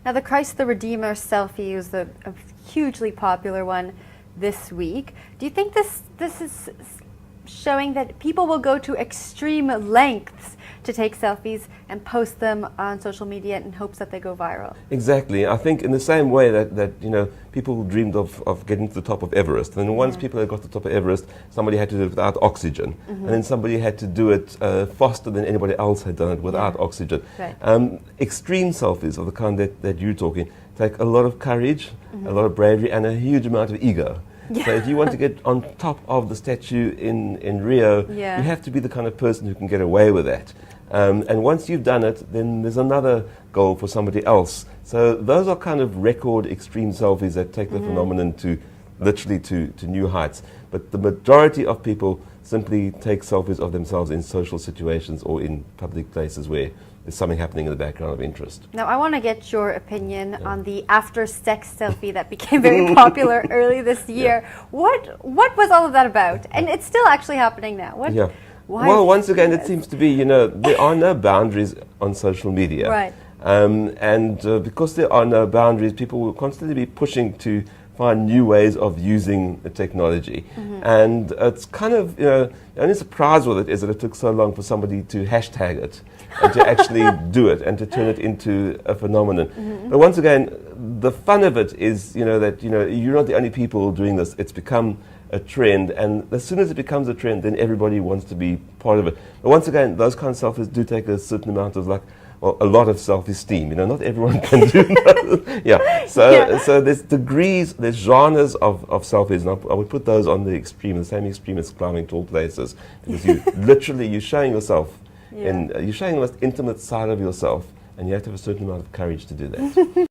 Now, the Christ the Redeemer selfie is a hugely popular one this week. Do you think this is showing that people will go to extreme lengths to take selfies and post them on social media in hopes that they go viral? Exactly. I think in the same way that people dreamed of getting to the top of Everest. And once people had got to the top of Everest, somebody had to do it without oxygen. And then somebody had to do it faster than anybody else had done it without oxygen. Right. Extreme selfies of the kind that you're talking take a lot of courage, a lot of bravery, and a huge amount of ego. Yeah. So if you want to get on top of the statue in Rio, you have to be the kind of person who can get away with that. And once you've done it, then there's another goal for somebody else. So those are kind of record extreme selfies that take the phenomenon to literally to new heights. But the majority of people simply take selfies of themselves in social situations or in public places where there's something happening in the background of interest. Now, I want to get your opinion on the after-sex selfie that became very popular early this year. What was all of that about? And it's still actually happening now. Why well, once again, it seems to be, there are no boundaries on social media. Right. And because there are no boundaries, people will constantly be pushing to find new ways of using the technology. And it's kind of, the only surprise with it is that it took so long for somebody to hashtag it and to actually do it and to turn it into a phenomenon. But once again, the fun of it is, that, you're not the only people doing this. It's become a trend, and as soon as it becomes a trend, then everybody wants to be part of it. But once again, those kind of selfies do take a certain amount of a lot of self-esteem. Not everyone can do that. So there's degrees, there's genres of selfies, and I would put those on the same extreme as climbing tall places, because you're showing yourself, you're showing the most intimate side of yourself, and you have to have a certain amount of courage to do that.